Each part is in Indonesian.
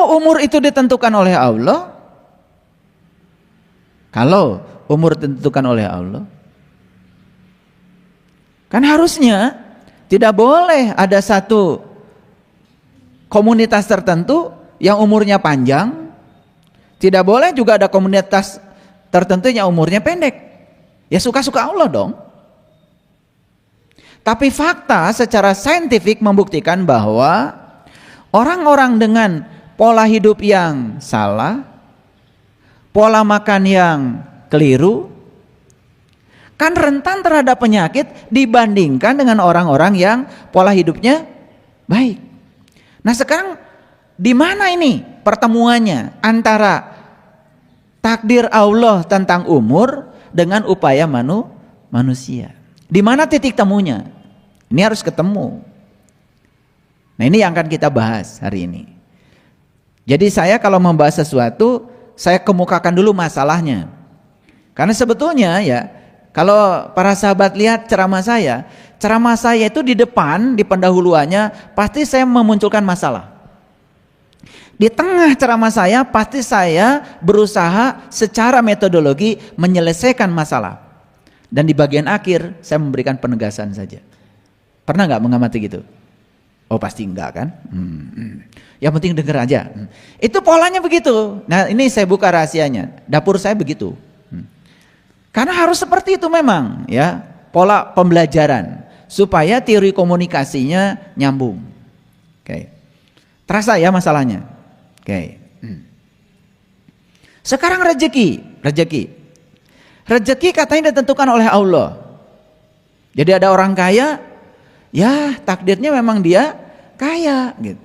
Kalau umur itu ditentukan oleh Allah, kan harusnya tidak boleh ada satu komunitas tertentu yang umurnya panjang, tidak boleh juga ada komunitas tertentu yang umurnya pendek. Ya suka-suka Allah dong. Tapi fakta secara saintifik membuktikan bahwa orang-orang dengan pola hidup yang salah, pola makan yang keliru, kan rentan terhadap penyakit dibandingkan dengan orang-orang yang pola hidupnya baik. Nah sekarang di mana ini pertemuannya antara takdir Allah tentang umur dengan upaya manusia? Di mana titik temunya? Ini harus ketemu. Nah ini yang akan kita bahas hari ini. Jadi saya kalau membahas sesuatu, saya kemukakan dulu masalahnya. Karena sebetulnya ya, kalau para sahabat lihat ceramah saya itu di depan, di pendahuluannya pasti saya memunculkan masalah. Di tengah ceramah saya pasti saya berusaha secara metodologi menyelesaikan masalah. Dan di bagian akhir saya memberikan penegasan saja. Pernah nggak mengamati gitu? Oh pasti enggak kan? Yang penting dengar aja. Itu polanya begitu. Nah ini saya buka rahasianya. Dapur saya begitu. Karena harus seperti itu memang ya, pola pembelajaran supaya teori komunikasinya nyambung. Oke. Terasa ya masalahnya? Oke. Sekarang rezeki katanya ditentukan oleh Allah. Jadi ada orang kaya, ya takdirnya memang dia kaya gitu.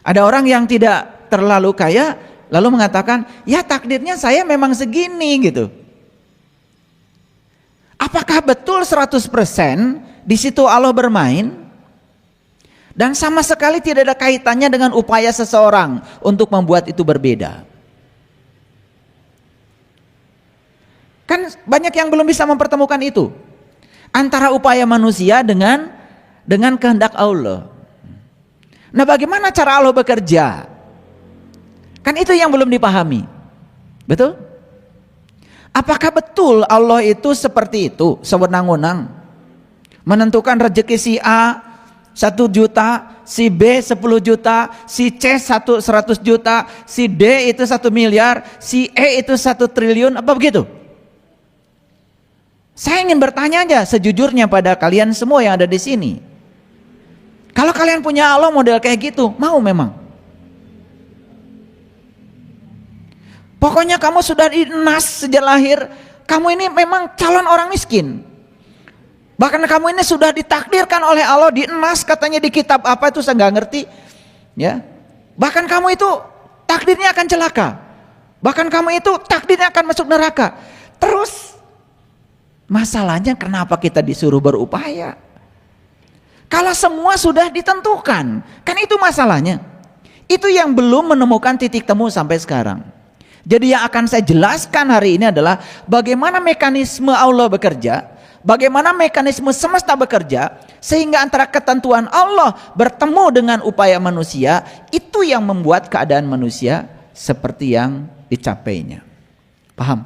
Ada orang yang tidak terlalu kaya lalu mengatakan, ya takdirnya saya memang segini gitu. Apakah betul 100% di situ Allah bermain? Dan sama sekali tidak ada kaitannya dengan upaya seseorang untuk membuat itu berbeda. Kan banyak yang belum bisa mempertemukan itu. Antara upaya manusia dengan kehendak Allah. Nah bagaimana cara Allah bekerja? Kan itu yang belum dipahami. Betul? Apakah betul Allah itu seperti itu, sewenang-wenang menentukan rezeki si A 1 juta, si B 10 juta, si C 100 juta, si D itu 1 miliar, si E itu 1 triliun, apa begitu? Saya ingin bertanya aja sejujurnya pada kalian semua yang ada di sini. Kalau kalian punya Allah model kayak gitu, mau memang? Pokoknya kamu sudah dinas sejak lahir, kamu ini memang calon orang miskin. Bahkan kamu ini sudah ditakdirkan oleh Allah, dienas katanya di kitab apa itu saya nggak ngerti. Ya, bahkan kamu itu takdirnya akan celaka. Bahkan kamu itu takdirnya akan masuk neraka. Terus masalahnya kenapa kita disuruh berupaya? Kalau semua sudah ditentukan, kan itu masalahnya. Itu yang belum menemukan titik temu sampai sekarang. Jadi yang akan saya jelaskan hari ini adalah bagaimana mekanisme Allah bekerja, bagaimana mekanisme semesta bekerja, sehingga antara ketentuan Allah bertemu dengan upaya manusia, itu yang membuat keadaan manusia seperti yang dicapainya. Paham?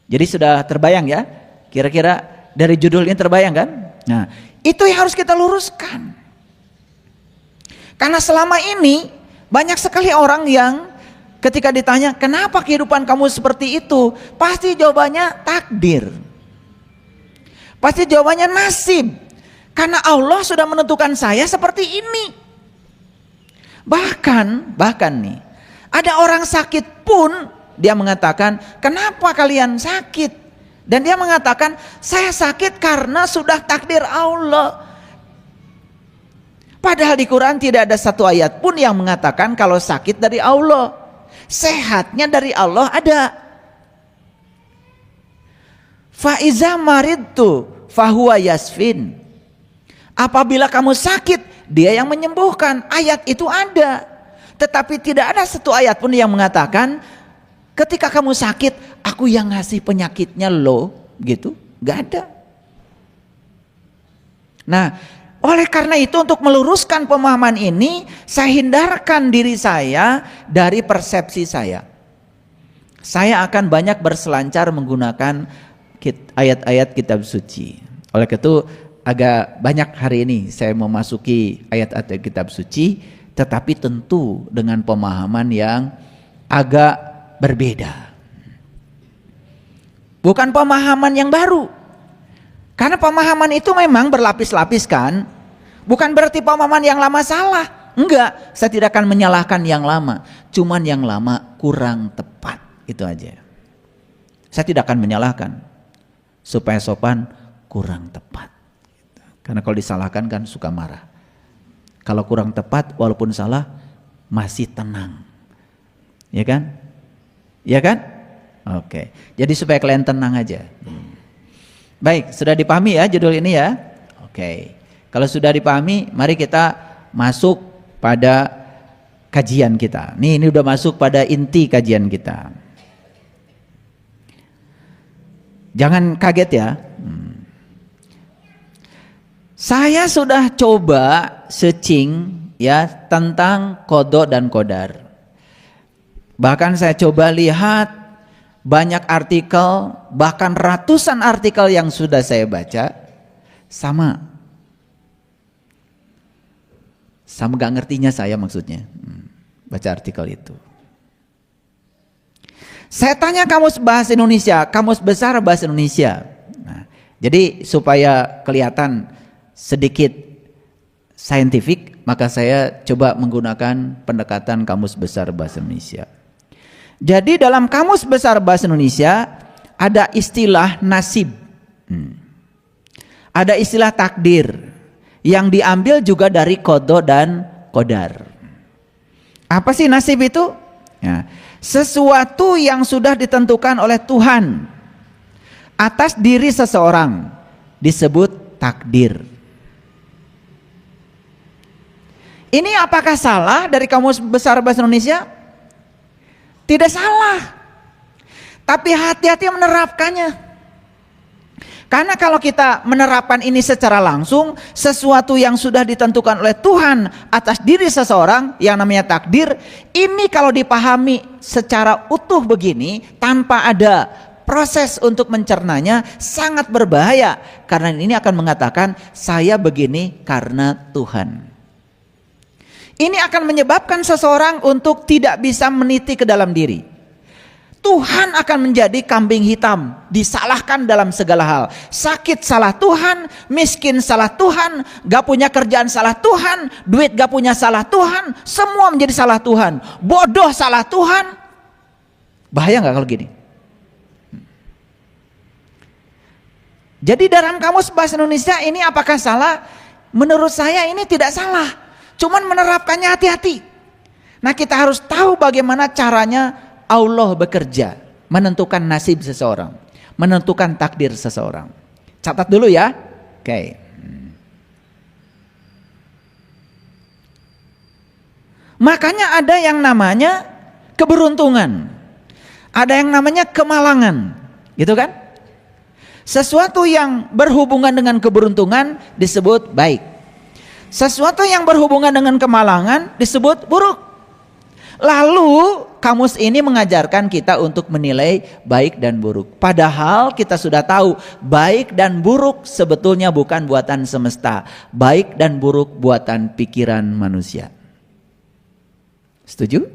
Jadi sudah terbayang ya? Kira-kira dari judul ini terbayang kan? Nah, itu yang harus kita luruskan. Karena selama ini banyak sekali orang yang ketika ditanya, kenapa kehidupan kamu seperti itu? Pasti jawabannya takdir. Pasti jawabannya nasib. Karena Allah sudah menentukan saya seperti ini. Bahkan nih, ada orang sakit pun dia mengatakan, kenapa kalian sakit? Dan dia mengatakan, saya sakit karena sudah takdir Allah. Padahal di Quran tidak ada satu ayat pun yang mengatakan kalau sakit dari Allah. Sehatnya dari Allah ada. Faiza maridtu fahuwa yasfin. Apabila kamu sakit, dia yang menyembuhkan. Ayat itu ada. Tetapi tidak ada satu ayat pun yang mengatakan ketika kamu sakit, aku yang ngasih penyakitnya loh, gitu. Gak ada. Nah, Oleh karena itu untuk meluruskan pemahaman ini, saya hindarkan diri saya dari persepsi saya. Saya akan banyak berselancar menggunakan ayat-ayat kitab suci. Oleh karena itu agak banyak hari ini saya memasuki ayat-ayat kitab suci, tetapi tentu dengan pemahaman yang agak berbeda. Bukan pemahaman yang baru. Karena pemahaman itu memang berlapis-lapis kan. Bukan berarti pemahaman yang lama salah. Enggak, saya tidak akan menyalahkan yang lama. Cuman yang lama kurang tepat. Itu aja. Saya tidak akan menyalahkan. Supaya sopan, kurang tepat. Karena kalau disalahkan kan suka marah. Kalau kurang tepat walaupun salah, masih tenang. Ya kan? Ya kan? Oke. Jadi supaya kalian tenang aja. Baik, sudah dipahami ya judul ini ya? Oke. Kalau sudah dipahami, mari kita masuk pada kajian kita. Ini udah masuk pada inti kajian kita. Jangan kaget ya. Saya sudah coba searching ya tentang qada dan qadar. Bahkan saya coba lihat banyak artikel, bahkan ratusan artikel yang sudah saya baca, sama gak ngertinya saya maksudnya baca artikel itu. Saya tanya kamus bahasa Indonesia, kamus besar bahasa Indonesia. Nah, jadi supaya kelihatan sedikit saintifik, maka saya coba menggunakan pendekatan kamus besar bahasa Indonesia. Jadi dalam kamus besar bahasa Indonesia ada istilah nasib, ada istilah takdir yang diambil juga dari qada dan qadar. Apa sih nasib itu? Ya, sesuatu yang sudah ditentukan oleh Tuhan atas diri seseorang disebut takdir. Ini apakah salah dari kamus besar bahasa Indonesia? Tidak salah, tapi hati-hati menerapkannya. Karena kalau kita menerapkan ini secara langsung, sesuatu yang sudah ditentukan oleh Tuhan atas diri seseorang yang namanya takdir, ini kalau dipahami secara utuh begini tanpa ada proses untuk mencernanya sangat berbahaya. Karena ini akan mengatakan saya begini karena Tuhan. Ini akan menyebabkan seseorang untuk tidak bisa meniti ke dalam diri. Tuhan akan menjadi kambing hitam, disalahkan dalam segala hal. Sakit salah Tuhan, miskin salah Tuhan, gak punya kerjaan salah Tuhan, duit gak punya salah Tuhan, semua menjadi salah Tuhan. Bodoh salah Tuhan. Bahaya gak kalau gini? Jadi dalam kamus bahasa Indonesia ini apakah salah? Menurut saya ini tidak salah. Cuman menerapkannya hati-hati. Nah kita harus tahu bagaimana caranya Allah bekerja. Menentukan nasib seseorang. Menentukan takdir seseorang. Catat dulu ya. Oke. Makanya ada yang namanya keberuntungan. Ada yang namanya kemalangan. Gitu kan? Sesuatu yang berhubungan dengan keberuntungan disebut baik. Sesuatu yang berhubungan dengan kemalangan disebut buruk. Lalu kamus ini mengajarkan kita untuk menilai baik dan buruk. Padahal kita sudah tahu baik dan buruk sebetulnya bukan buatan semesta. Baik dan buruk buatan pikiran manusia. Setuju?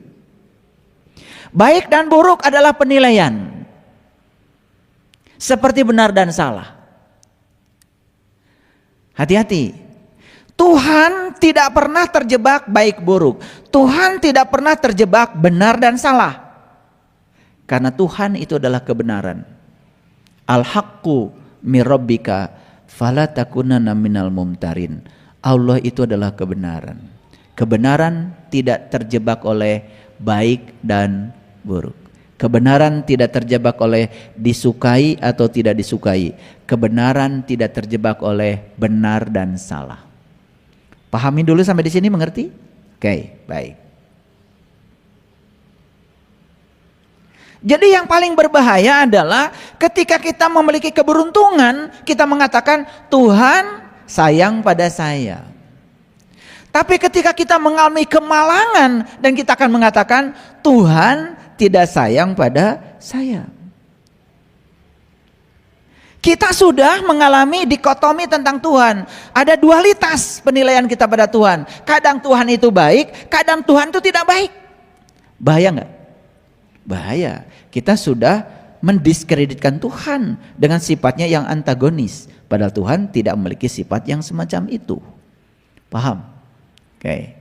Baik dan buruk adalah penilaian. Seperti benar dan salah. Hati-hati. Tuhan tidak pernah terjebak baik buruk. Tuhan tidak pernah terjebak benar dan salah. Karena Tuhan itu adalah kebenaran. Al-haqqu mirabbika fala takunanna minal mumtarin. Allah itu adalah kebenaran. Kebenaran tidak terjebak oleh baik dan buruk. Kebenaran tidak terjebak oleh disukai atau tidak disukai. Kebenaran tidak terjebak oleh benar dan salah. Pahami dulu sampai di sini, mengerti? Oke, baik. Jadi yang paling berbahaya adalah ketika kita memiliki keberuntungan, kita mengatakan Tuhan sayang pada saya. Tapi ketika kita mengalami kemalangan dan kita akan mengatakan Tuhan tidak sayang pada saya. Kita sudah mengalami dikotomi tentang Tuhan. Ada dualitas penilaian kita pada Tuhan. Kadang Tuhan itu baik, kadang Tuhan itu tidak baik. Bahaya nggak? Bahaya. Kita sudah mendiskreditkan Tuhan dengan sifatnya yang antagonis. Padahal Tuhan tidak memiliki sifat yang semacam itu. Paham? Oke.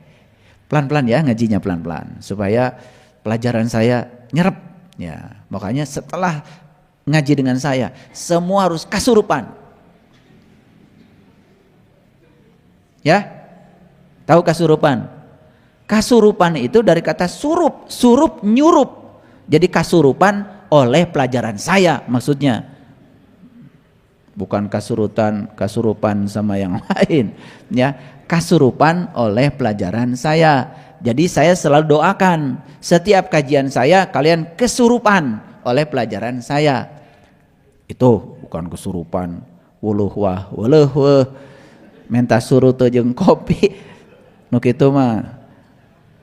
Pelan-pelan ya, ngajinya pelan-pelan. Supaya pelajaran saya nyerep. Ya, makanya setelah ngaji dengan saya, semua harus kasurupan. Ya? Tahu kasurupan? Kasurupan itu dari kata surup, surup nyurup. Jadi kasurupan oleh pelajaran saya maksudnya. Bukan kasurupan sama yang lain, ya. Kasurupan oleh pelajaran saya. Jadi saya selalu doakan setiap kajian saya kalian kesurupan oleh pelajaran saya. Itu bukan kesurupan wuluh wah wuluh weh menta surut jeung kopi nu kitu mah.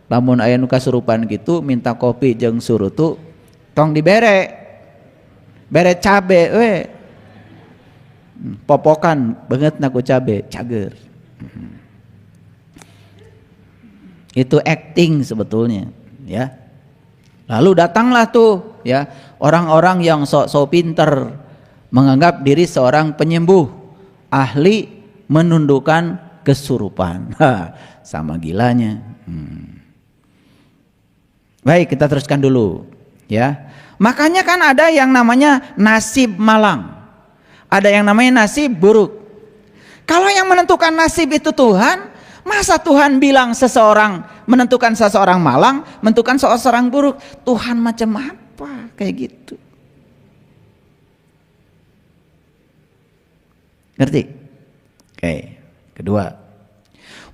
Lamun aya nu kasurupan gitu minta kopi jeung surutu tong dibere cabe we. Popokan banget naku cabe cager. Itu acting sebetulnya, ya. Lalu datanglah tuh, ya, orang-orang yang sok-sok pinter menganggap diri seorang penyembuh, ahli menundukkan kesurupan. Sama gilanya. Baik, kita teruskan dulu, ya. Makanya kan ada yang namanya nasib malang, ada yang namanya nasib buruk. Kalau yang menentukan nasib itu Tuhan, masa Tuhan bilang seseorang menentukan seseorang malang, menentukan seseorang buruk? Tuhan macam apa kayak gitu? Ngerti? Oke, kedua.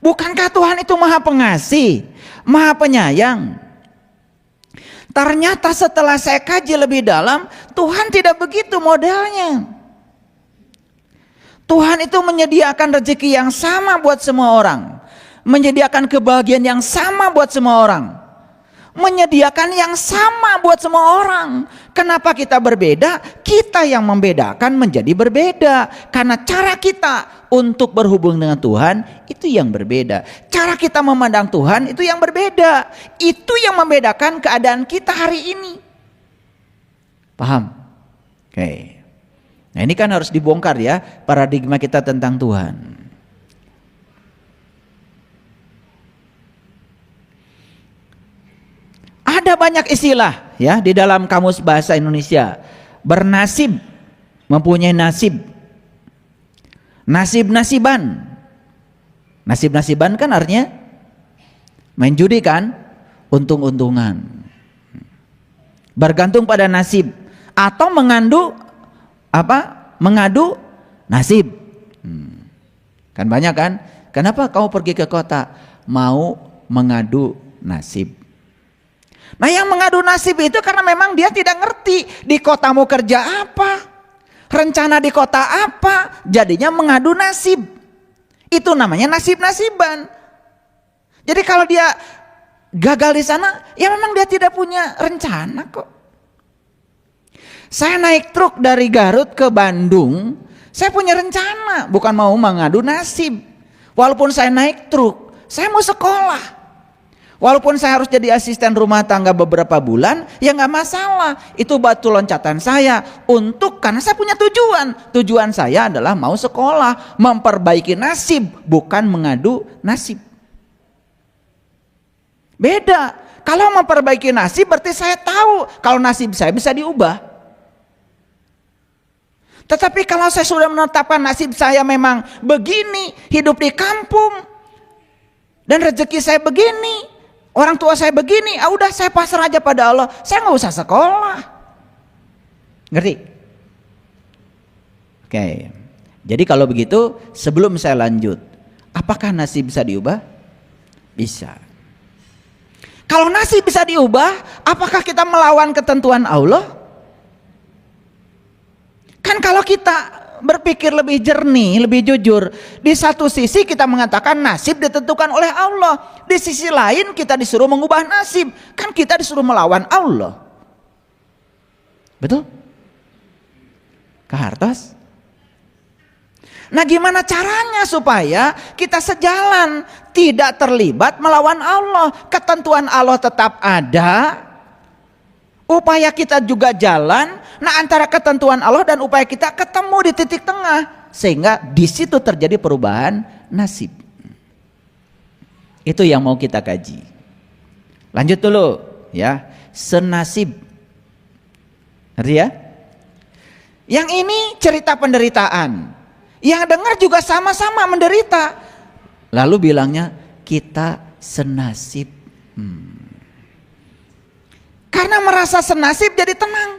Bukankah Tuhan itu maha pengasih, maha penyayang? Ternyata setelah saya kaji lebih dalam, Tuhan tidak begitu modelnya. Tuhan itu menyediakan rezeki yang sama buat semua orang, menyediakan kebahagiaan yang sama buat semua orang, menyediakan yang sama buat semua orang. Kenapa kita berbeda? Kita yang membedakan menjadi berbeda karena cara kita untuk berhubung dengan Tuhan itu yang berbeda. Cara kita memandang Tuhan itu yang berbeda. Itu yang membedakan keadaan kita hari ini. Paham? Oke. Nah, ini kan harus dibongkar ya paradigma kita tentang Tuhan. Ada banyak istilah ya di dalam kamus bahasa Indonesia. Bernasib, mempunyai nasib. Nasib-nasiban. Nasib-nasiban kan artinya main judi kan, untung-untungan. Bergantung pada nasib atau mengadu nasib. Kan banyak kan? Kenapa kamu pergi ke kota? Mau mengadu nasib. Nah, yang mengadu nasib itu karena memang dia tidak ngerti di kota mau kerja apa, rencana di kota apa, jadinya mengadu nasib. Itu namanya nasib-nasiban. Jadi kalau dia gagal di sana, ya memang dia tidak punya rencana kok. Saya naik truk dari Garut ke Bandung, saya punya rencana, bukan mau mengadu nasib. Walaupun saya naik truk, saya mau sekolah. Walaupun saya harus jadi asisten rumah tangga beberapa bulan, ya nggak masalah. Itu batu loncatan saya karena saya punya tujuan. Tujuan saya adalah mau sekolah, memperbaiki nasib, bukan mengadu nasib. Beda. Kalau memperbaiki nasib berarti saya tahu kalau nasib saya bisa diubah. Tetapi kalau saya sudah menetapkan nasib saya memang begini, hidup di kampung, dan rezeki saya begini, orang tua saya begini, udah saya pasrah aja pada Allah, saya nggak usah sekolah. Ngerti? Oke. Jadi kalau begitu, sebelum saya lanjut, apakah nasib bisa diubah? Bisa. Kalau nasib bisa diubah, apakah kita melawan ketentuan Allah? Kan kalau kita berpikir lebih jernih, lebih jujur. Di satu sisi kita mengatakan nasib ditentukan oleh Allah, di sisi lain kita disuruh mengubah nasib. Kan kita disuruh melawan Allah. Betul? Kak Hartos? Nah, gimana caranya supaya kita sejalan, tidak terlibat melawan Allah? Ketentuan Allah tetap ada, upaya kita juga jalan. Nah, antara ketentuan Allah dan upaya kita ketemu di titik tengah, sehingga di situ terjadi perubahan nasib. Itu yang mau kita kaji. Lanjut dulu ya, senasib. Ngerti ya? Yang ini cerita penderitaan. Yang dengar juga sama-sama menderita. Lalu bilangnya kita senasib. Karena merasa senasib jadi tenang.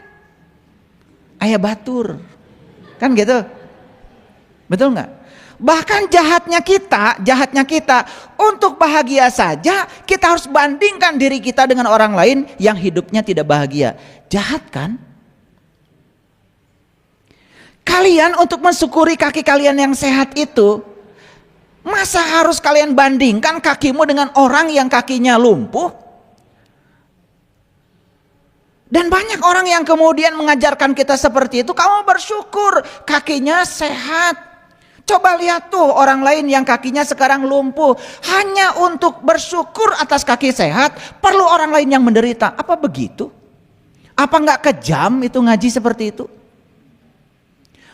Ayah batur. Kan gitu. Betul nggak? Bahkan jahatnya kita untuk bahagia saja kita harus bandingkan diri kita dengan orang lain yang hidupnya tidak bahagia. Jahat kan? Kalian untuk mensyukuri kaki kalian yang sehat itu, masa harus kalian bandingkan kakimu dengan orang yang kakinya lumpuh? Dan banyak orang yang kemudian mengajarkan kita seperti itu. Kamu bersyukur kakinya sehat. Coba lihat tuh orang lain yang kakinya sekarang lumpuh. Hanya untuk bersyukur atas kaki sehat perlu orang lain yang menderita. Apa begitu? Apa nggak kejam itu ngaji seperti itu?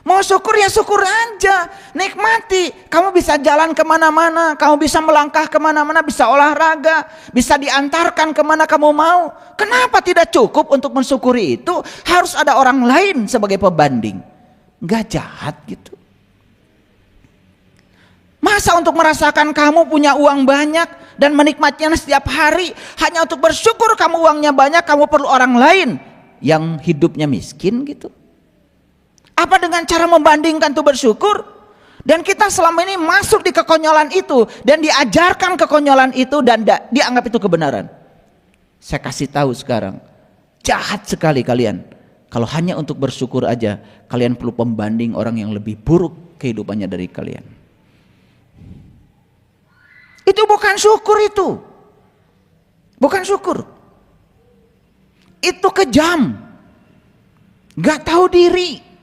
Mau syukur ya syukur aja, nikmati. Kamu bisa jalan kemana-mana, kamu bisa melangkah kemana-mana, bisa olahraga, bisa diantarkan kemana kamu mau. Kenapa tidak cukup untuk mensyukuri itu? Harus ada orang lain sebagai pembanding. Gak jahat gitu. Masa untuk merasakan kamu punya uang banyak dan menikmatinya setiap hari, hanya untuk bersyukur kamu uangnya banyak, kamu perlu orang lain yang hidupnya miskin gitu? Apa dengan cara membandingkan itu bersyukur? Dan kita selama ini masuk di kekonyolan itu dan diajarkan kekonyolan itu dan dianggap itu kebenaran. Saya kasih tahu sekarang, jahat sekali kalian. Kalau hanya untuk bersyukur aja, kalian perlu pembanding orang yang lebih buruk kehidupannya dari kalian. Itu bukan syukur itu. Bukan syukur. Itu kejam. Gak tahu diri.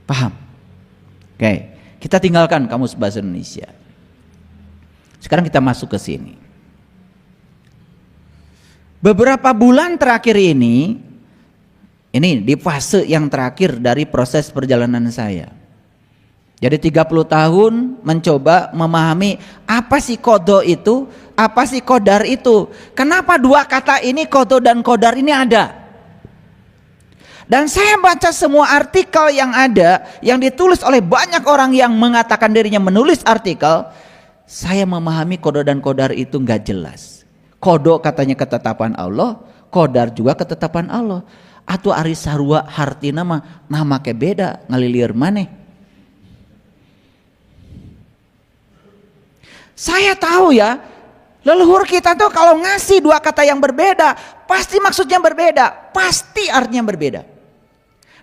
Paham? Oke, kita tinggalkan kamus bahasa Indonesia. Sekarang kita masuk ke sini. Beberapa bulan terakhir ini di fase yang terakhir dari proses perjalanan saya. Jadi 30 tahun mencoba memahami apa sih qadha itu, apa sih qadar itu. Kenapa dua kata ini qadha dan qadar ini ada? Dan saya baca semua artikel yang ada, yang ditulis oleh banyak orang yang mengatakan dirinya menulis artikel. Saya memahami qadha dan qadar itu nggak jelas. Qadha katanya ketetapan Allah, qadar juga ketetapan Allah. Atau ari sarua hartina nama ke beda ngalilir maneh. Saya tahu ya, leluhur kita tuh kalau ngasih dua kata yang berbeda, pasti maksudnya berbeda, pasti artinya berbeda.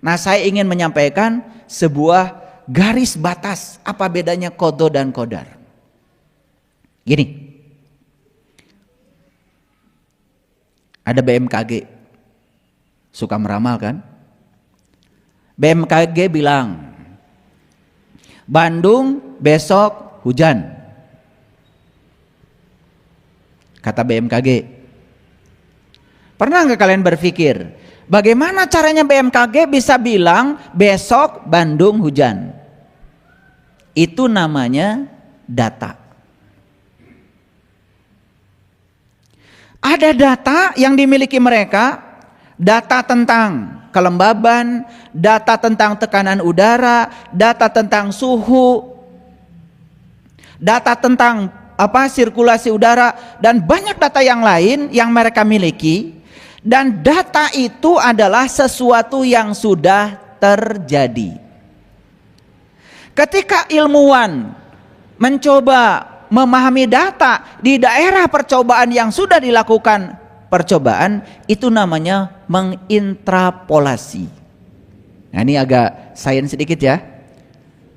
Nah, saya ingin menyampaikan sebuah garis batas apa bedanya qadha dan qadar. Gini. Ada BMKG. Suka meramal kan? BMKG bilang, Bandung besok hujan. Kata BMKG. Pernah nggak kalian berpikir, bagaimana caranya BMKG bisa bilang besok Bandung hujan? Itu namanya data. Ada data yang dimiliki mereka, data tentang kelembaban, data tentang tekanan udara, data tentang suhu, data tentang sirkulasi udara, dan banyak data yang lain yang mereka miliki. Dan data itu adalah sesuatu yang sudah terjadi. Ketika ilmuwan mencoba memahami data di daerah percobaan yang sudah dilakukan percobaan, itu namanya mengintrapolasi. Nah, ini agak sains sedikit ya.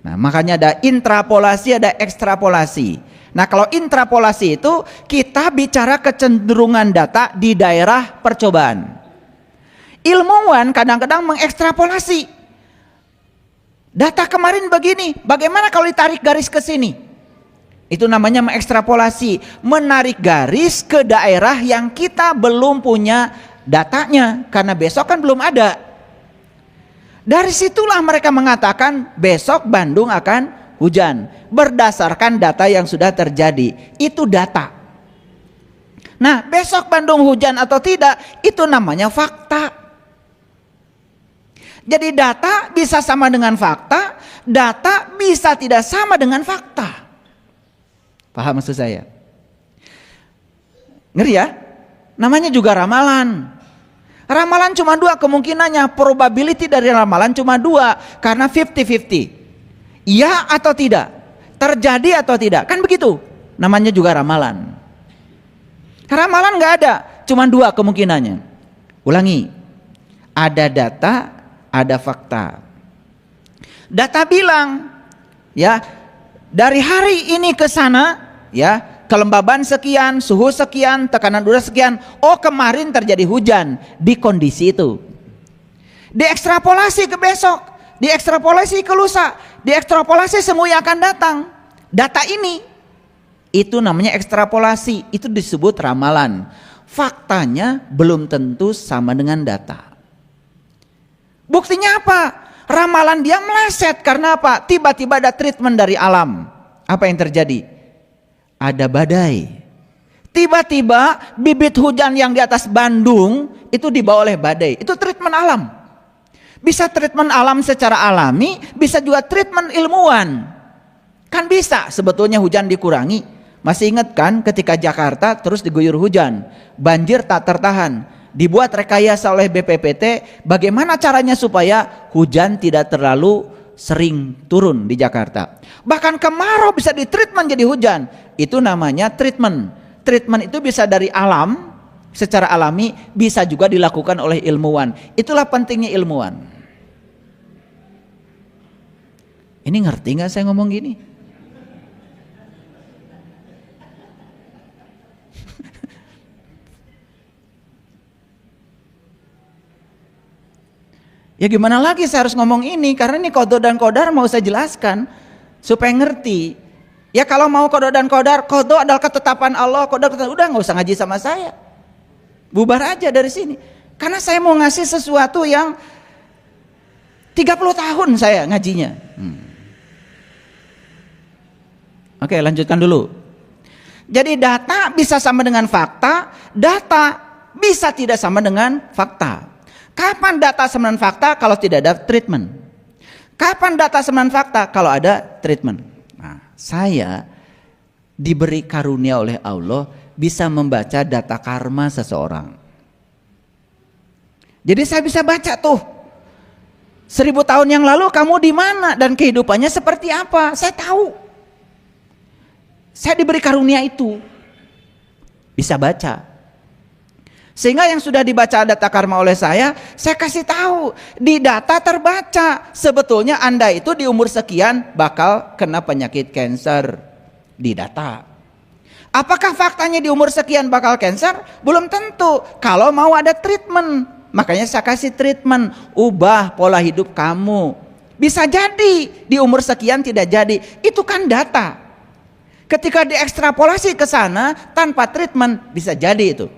Nah, makanya ada intrapolasi, ada ekstrapolasi. Nah, kalau intrapolasi itu kita bicara kecenderungan data di daerah percobaan. Ilmuwan kadang-kadang mengekstrapolasi. Data kemarin begini, bagaimana kalau ditarik garis ke sini? Itu namanya mengekstrapolasi, menarik garis ke daerah yang kita belum punya datanya, karena besok kan belum ada. Dari situlah mereka mengatakan besok Bandung akan hujan, berdasarkan data yang sudah terjadi. Itu data. Nah, besok Bandung hujan atau tidak, itu namanya fakta. Jadi data bisa sama dengan fakta, data bisa tidak sama dengan fakta. Paham maksud saya? Ngeri ya? Namanya juga ramalan. Ramalan cuma dua kemungkinannya, probability dari ramalan cuma dua, karena 50-50. Iya atau tidak, terjadi atau tidak, kan begitu. Namanya juga ramalan. Ramalan nggak ada, cuma dua kemungkinannya. Ulangi, ada data, ada fakta. Data bilang, ya, dari hari ini ke sana, ya, kelembaban sekian, suhu sekian, tekanan udara sekian. Oh, kemarin terjadi hujan di kondisi itu. Diekstrapolasi ke besok, diekstrapolasi ke lusa, diekstrapolasi semua yang akan datang. Data ini, itu namanya ekstrapolasi, itu disebut ramalan. Faktanya belum tentu sama dengan data. Buktinya apa? Ramalan dia meleset karena apa? Tiba-tiba ada treatment dari alam. Apa yang terjadi? Ada badai. Tiba-tiba bibit hujan yang di atas Bandung itu dibawa oleh badai. Itu treatment alam. Bisa treatment alam secara alami, bisa juga treatment ilmuwan. Kan bisa sebetulnya hujan dikurangi. Masih ingat kan ketika Jakarta terus diguyur hujan, banjir tak tertahan. Dibuat rekayasa oleh BPPT, bagaimana caranya supaya hujan tidak terlalu sering turun di Jakarta. Bahkan kemarau bisa ditreatment jadi hujan. Itu namanya treatment. Treatment itu bisa dari alam, secara alami, bisa juga dilakukan oleh ilmuwan. Itulah pentingnya ilmuwan. Ini ngerti gak saya ngomong gini? Ya gimana lagi saya harus ngomong ini, karena ini qada dan qadar mau saya jelaskan supaya ngerti. Ya kalau mau qada dan qadar, qada adalah ketetapan Allah, qadar udah nggak usah ngaji sama saya. Bubar aja dari sini. Karena saya mau ngasih sesuatu yang 30 tahun saya ngajinya. Oke, lanjutkan dulu. Jadi data bisa sama dengan fakta, data bisa tidak sama dengan fakta. Kapan data sama dengan fakta? Kalau tidak ada treatment. Kapan data sama dengan fakta? Kalau ada treatment. Nah, saya diberi karunia oleh Allah bisa membaca data karma seseorang. Jadi saya bisa baca tuh 1000 tahun yang lalu kamu di mana dan kehidupannya seperti apa. Saya tahu. Saya diberi karunia itu. Bisa baca. Sehingga yang sudah dibaca data karma oleh saya kasih tahu di data terbaca sebetulnya Anda itu di umur sekian bakal kena penyakit kanker di data. Apakah faktanya di umur sekian bakal kanker? Belum tentu. Kalau mau ada treatment, makanya saya kasih treatment, ubah pola hidup kamu. Bisa jadi di umur sekian tidak jadi. Itu kan data. Ketika diekstrapolasi ke sana tanpa treatment bisa jadi itu.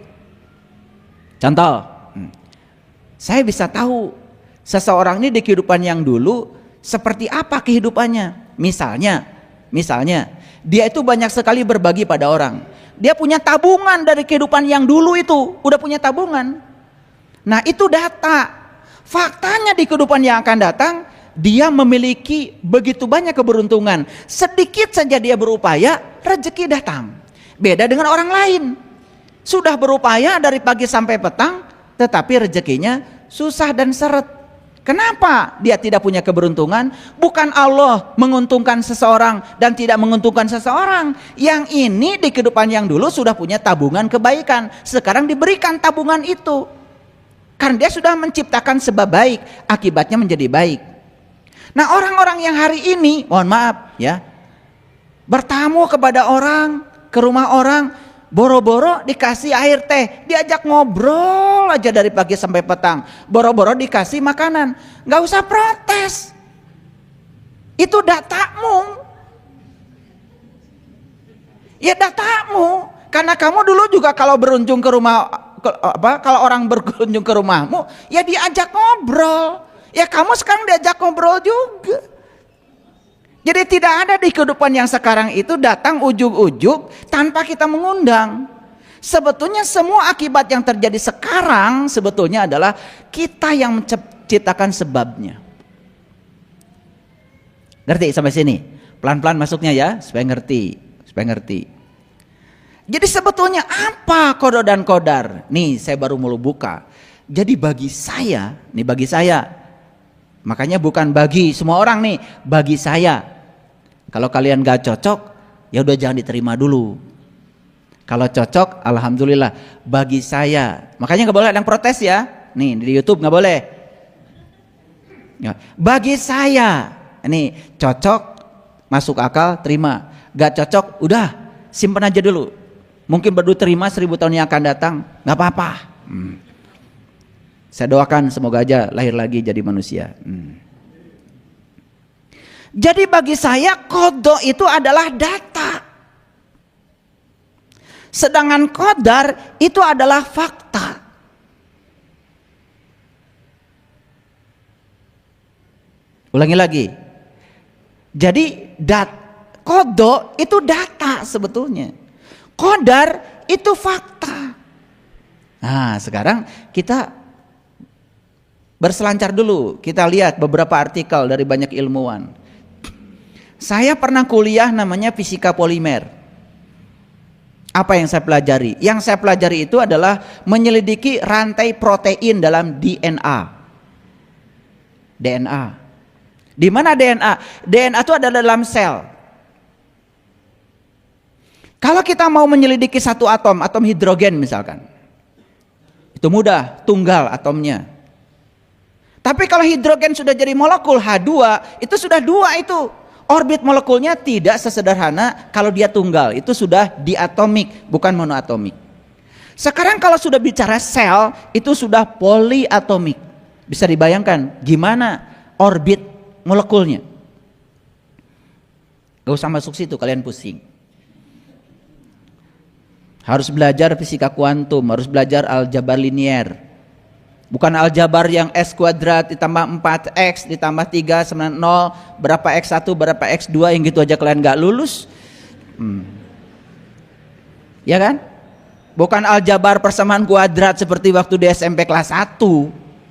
Contoh, saya bisa tahu seseorang ini di kehidupan yang dulu seperti apa kehidupannya. Misalnya dia itu banyak sekali berbagi pada orang. Dia punya tabungan dari kehidupan yang dulu itu, udah punya tabungan. Nah itu data. Faktanya di kehidupan yang akan datang, dia memiliki begitu banyak keberuntungan. Sedikit saja dia berupaya, rezeki datang. Beda dengan orang lain. Sudah berupaya dari pagi sampai petang, tetapi rezekinya susah dan seret. Kenapa dia tidak punya keberuntungan? Bukan Allah menguntungkan seseorang dan tidak menguntungkan seseorang. Yang ini di kehidupan yang dulu sudah punya tabungan kebaikan. Sekarang diberikan tabungan itu. Karena dia sudah menciptakan sebab baik, akibatnya menjadi baik. Nah, orang-orang yang hari ini, mohon maaf ya, bertamu kepada orang, ke rumah orang, boro-boro dikasih air teh, diajak ngobrol aja dari pagi sampai petang, boro-boro dikasih makanan, nggak usah protes. Itu datamu. Ya datamu, karena kamu dulu juga kalau berkunjung ke rumah, kalau orang berkunjung ke rumahmu, ya diajak ngobrol. Ya kamu sekarang diajak ngobrol juga. Jadi tidak ada di kehidupan yang sekarang itu datang ujug-ujug tanpa kita mengundang. Sebetulnya semua akibat yang terjadi sekarang sebetulnya adalah kita yang menciptakan sebabnya. Ngerti sampai sini? Pelan-pelan masuknya ya, supaya ngerti. Jadi sebetulnya apa qada dan qadar? Nih saya baru mau buka. Jadi bagi saya, makanya bukan bagi semua orang nih, bagi saya. Kalau kalian gak cocok, ya udah jangan diterima dulu. Kalau cocok, alhamdulillah. Bagi saya, makanya gak boleh ada yang protes ya. Nih di YouTube gak boleh. Bagi saya, ini cocok, masuk akal, terima. Gak cocok, udah simpan aja dulu. Mungkin baru terima 1000 tahun yang akan datang, gak apa-apa. Saya doakan semoga aja lahir lagi jadi manusia. Jadi bagi saya qada itu adalah data. Sedangkan qadar itu adalah fakta. Ulangi lagi. Jadi qada itu data sebetulnya. Qadar itu fakta. Nah, sekarang kita berselancar dulu. Kita lihat beberapa artikel dari banyak ilmuwan. Saya pernah kuliah namanya fisika polimer. Apa yang saya pelajari? Yang saya pelajari itu adalah menyelidiki rantai protein dalam DNA. Di mana DNA? DNA itu ada dalam sel. Kalau kita mau menyelidiki satu atom hidrogen misalkan, itu mudah, tunggal atomnya. Tapi kalau hidrogen sudah jadi molekul H2, itu sudah dua itu. Orbit molekulnya tidak sesederhana kalau dia tunggal, itu sudah diatomik, bukan monoatomik. Sekarang kalau sudah bicara sel, itu sudah poliatomik. Bisa dibayangkan gimana orbit molekulnya? Gak usah masuk situ, kalian pusing. Harus belajar fisika kuantum, harus belajar aljabar linier. Bukan aljabar yang S kuadrat ditambah 4X ditambah 3 sama 0, berapa X1 berapa X2 yang gitu aja kalian gak lulus. Ya kan? Bukan aljabar persamaan kuadrat seperti waktu di SMP kelas 1.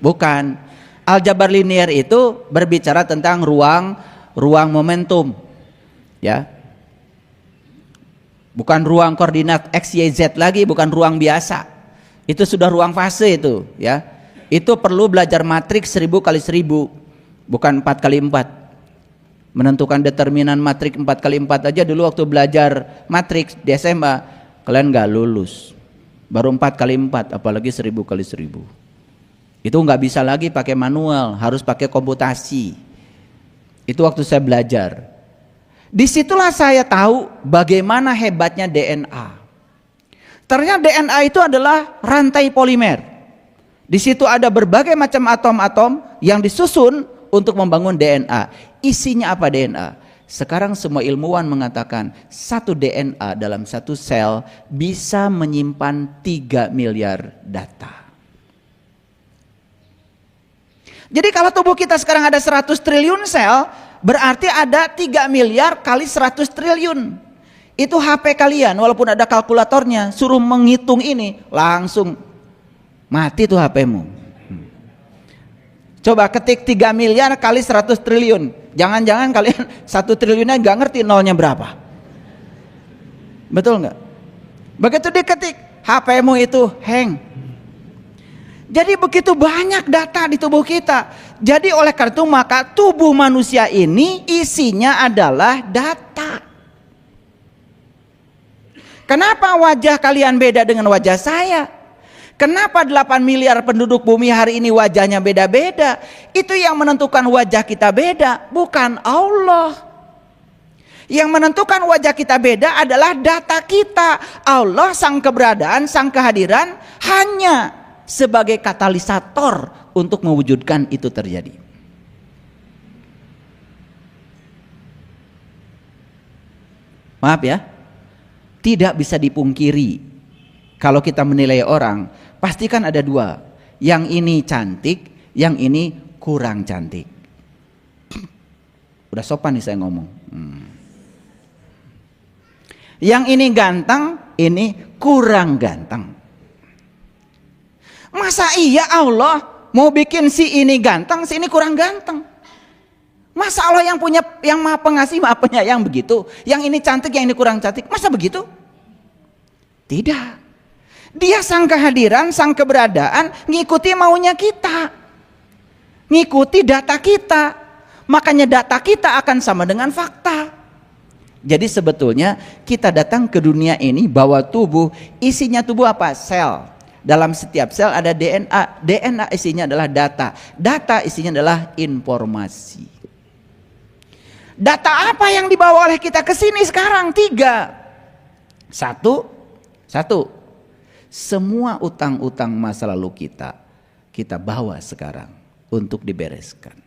Bukan. Aljabar linier itu berbicara tentang ruang momentum. Ya. Bukan ruang koordinat X, Y, Z lagi, bukan ruang biasa. Itu sudah ruang fase itu, ya. Itu perlu belajar matriks 1000 kali 1000, bukan 4 kali 4. Menentukan determinan matriks 4 kali 4 aja dulu waktu belajar matriks di SMA, kalian nggak lulus. Baru 4 kali 4, apalagi 1000 kali 1000. Itu nggak bisa lagi pakai manual, harus pakai komputasi. Itu waktu saya belajar. Disitulah saya tahu bagaimana hebatnya DNA. Ternyata DNA itu adalah rantai polimer. Di situ ada berbagai macam atom-atom yang disusun untuk membangun DNA. Isinya apa DNA? Sekarang semua ilmuwan mengatakan satu DNA dalam satu sel bisa menyimpan 3 miliar data. Jadi kalau tubuh kita sekarang ada 100 triliun sel, berarti ada 3 miliar kali 100 triliun. Itu HP kalian, walaupun ada kalkulatornya, suruh menghitung ini, langsung mati tuh HP-mu. Coba ketik 3 miliar kali 100 triliun. Jangan-jangan kalian 1 triliunnya gak ngerti nolnya berapa. Betul gak? Begitu diketik, HP-mu itu hang. Jadi begitu banyak data di tubuh kita. Jadi oleh karena itu maka tubuh manusia ini isinya adalah data. Kenapa wajah kalian beda dengan wajah saya? Kenapa 8 miliar penduduk bumi hari ini wajahnya beda-beda? Itu yang menentukan wajah kita beda, bukan Allah. Yang menentukan wajah kita beda adalah data kita. Allah, sang keberadaan, sang kehadiran hanya sebagai katalisator untuk mewujudkan itu terjadi. Maaf ya, tidak bisa dipungkiri kalau kita menilai orang, pastikan ada dua. Yang ini cantik, yang ini kurang cantik. Udah sopan nih saya ngomong. Yang ini ganteng, ini kurang ganteng. Masa iya Allah mau bikin si ini ganteng, si ini kurang ganteng? Masa Allah yang punya, yang maha pengasih, maha penyayang begitu? Yang ini cantik, yang ini kurang cantik, masa begitu? Tidak. Dia sang kehadiran, sang keberadaan, ngikuti maunya kita, ngikuti data kita. Makanya data kita akan sama dengan fakta. Jadi sebetulnya kita datang ke dunia ini bawa tubuh, isinya tubuh apa? Sel. Dalam setiap sel ada DNA. DNA isinya adalah data. Data isinya adalah informasi. Data apa yang dibawa oleh kita ke sini sekarang? 3. Satu, semua utang-utang masa lalu kita bawa sekarang untuk dibereskan.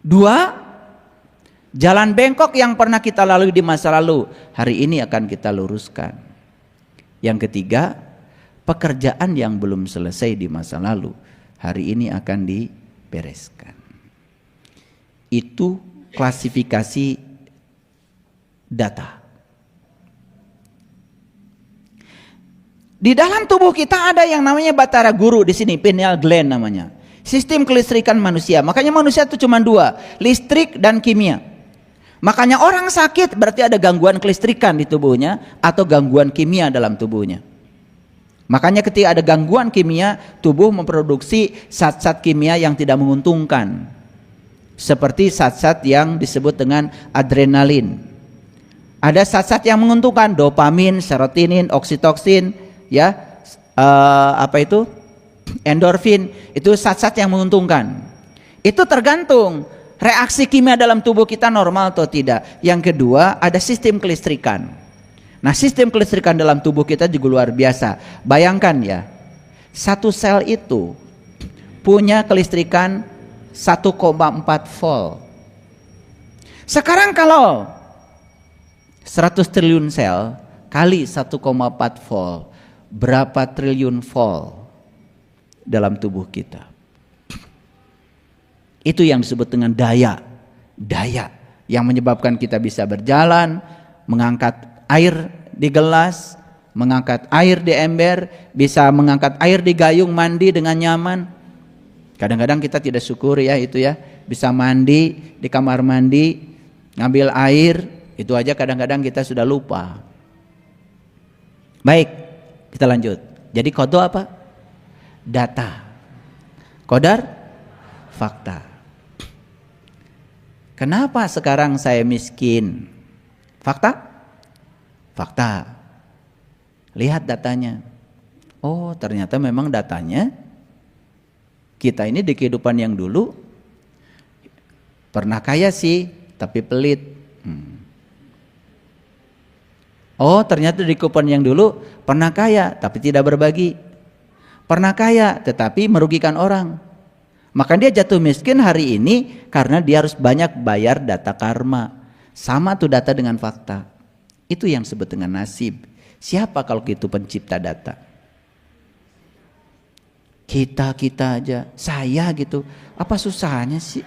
2, jalan bengkok yang pernah kita lalui di masa lalu, hari ini akan kita luruskan. Yang ketiga, pekerjaan yang belum selesai di masa lalu, hari ini akan dibereskan. Itu klasifikasi data. Di dalam tubuh kita ada yang namanya batara guru di sini, pineal gland namanya. Sistem kelistrikan manusia. Makanya manusia itu cuma 2, listrik dan kimia. Makanya orang sakit berarti ada gangguan kelistrikan di tubuhnya atau gangguan kimia dalam tubuhnya. Makanya ketika ada gangguan kimia, tubuh memproduksi zat-zat kimia yang tidak menguntungkan. Seperti zat-zat yang disebut dengan adrenalin. Ada zat-zat yang menguntungkan, dopamin, serotonin, oksitoksin, ya, endorfin, itu zat-zat yang menguntungkan. Itu tergantung reaksi kimia dalam tubuh kita normal atau tidak. Yang kedua, ada sistem kelistrikan. Nah, sistem kelistrikan dalam tubuh kita juga luar biasa. Bayangkan ya, satu sel itu punya kelistrikan 1,4 volt. Sekarang kalau 100 triliun sel kali 1,4 volt, berapa triliun volt dalam tubuh kita? Itu yang disebut dengan daya. Daya yang menyebabkan kita bisa berjalan, mengangkat air di gelas, mengangkat air di ember, bisa mengangkat air di gayung, mandi dengan nyaman. Kadang-kadang kita tidak syukur ya itu ya, bisa mandi di kamar mandi, ngambil air, itu aja kadang-kadang kita sudah lupa. Baik, kita lanjut. Jadi kodo apa? Data. Kodar? Fakta. Kenapa sekarang saya miskin? Fakta? Fakta. Lihat datanya. Oh, ternyata memang datanya kita ini di kehidupan yang dulu pernah kaya sih, tapi pelit. Oh, ternyata di kehidupan yang dulu pernah kaya, tapi tidak berbagi. Pernah kaya, tetapi merugikan orang. Maka dia jatuh miskin hari ini karena dia harus banyak bayar data karma. Sama tuh data dengan fakta. Itu yang disebut dengan nasib. Siapa kalau gitu pencipta data? Kita aja, saya gitu, apa susahnya sih?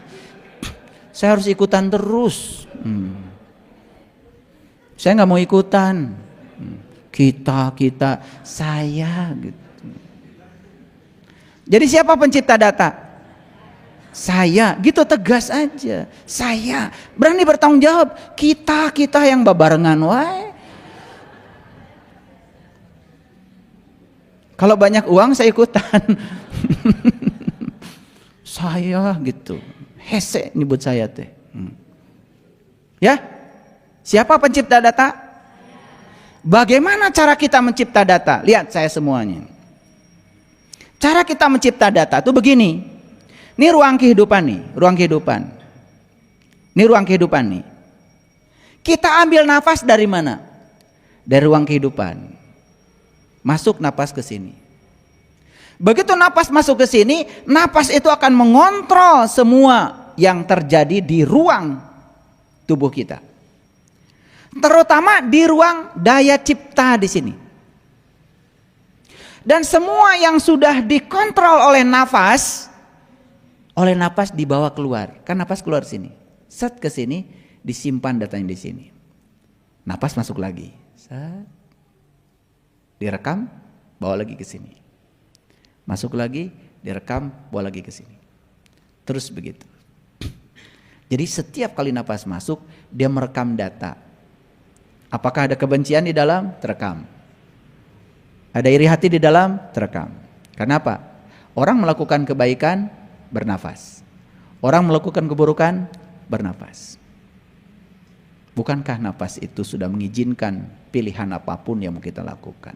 Saya harus ikutan terus. Saya nggak mau ikutan. Kita, saya gitu. Jadi siapa pencipta data? Saya, gitu tegas aja. Saya berani bertanggung jawab. Kita yang babarengan wae. Kalau banyak uang saya ikutan. Saya gitu. Hese nyebut saya teh. Ya? Siapa pencipta data? Bagaimana cara kita mencipta data? Lihat saya semuanya. Cara kita mencipta data itu begini. Ini ruang kehidupan nih, ruang kehidupan. Ini ruang kehidupan nih. Kita ambil nafas dari mana? Dari ruang kehidupan. Masuk napas ke sini. Begitu napas masuk ke sini, napas itu akan mengontrol semua yang terjadi di ruang tubuh kita. Terutama di ruang daya cipta di sini. Dan semua yang sudah dikontrol oleh napas dibawa keluar. Kan napas keluar sini. Set ke sini, disimpan datanya di sini. Napas masuk lagi. Set. Direkam, bawa lagi ke sini. Masuk lagi, direkam, bawa lagi ke sini. Terus begitu. Jadi setiap kali napas masuk, dia merekam data. Apakah ada kebencian di dalam? Terekam. Ada iri hati di dalam? Terekam. Kenapa? Orang melakukan kebaikan, bernafas. Orang melakukan keburukan, bernafas. Bukankah nafas itu sudah mengizinkan pilihan apapun yang mau kita lakukan?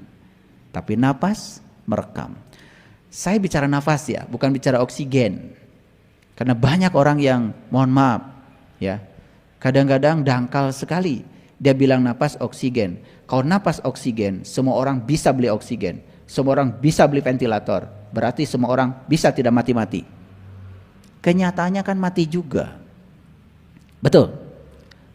Tapi nafas merekam. Saya bicara nafas ya, bukan bicara oksigen. Karena banyak orang yang, mohon maaf ya, kadang-kadang dangkal sekali. Dia bilang napas oksigen. Kalau napas oksigen, semua orang bisa beli oksigen. Semua orang bisa beli ventilator. Berarti semua orang bisa tidak mati-mati. Kenyataannya kan mati juga. Betul.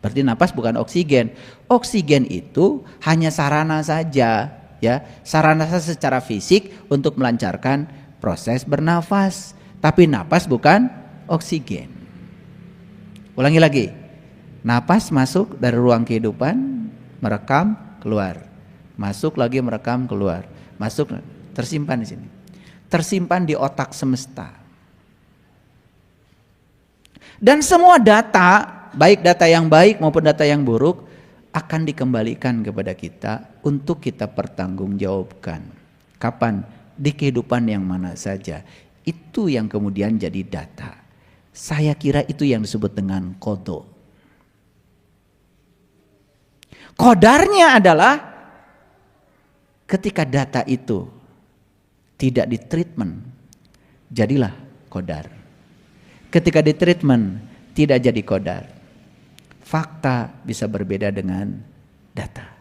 Berarti napas bukan oksigen. Oksigen itu hanya sarana saja, ya, sarana secara fisik untuk melancarkan proses bernafas. Tapi napas bukan oksigen. Ulangi lagi. Napas masuk dari ruang kehidupan, merekam, keluar. Masuk lagi merekam, keluar. Masuk, tersimpan di sini. Tersimpan di otak semesta. Dan semua data, baik data yang baik maupun data yang buruk, akan dikembalikan kepada kita untuk kita pertanggungjawabkan. Kapan? Di kehidupan yang mana saja. Itu yang kemudian jadi data. Saya kira itu yang disebut dengan kodo. Kodarnya adalah ketika data itu tidak ditreatment, jadilah kodar. Ketika ditreatment, tidak jadi kodar. Fakta bisa berbeda dengan data.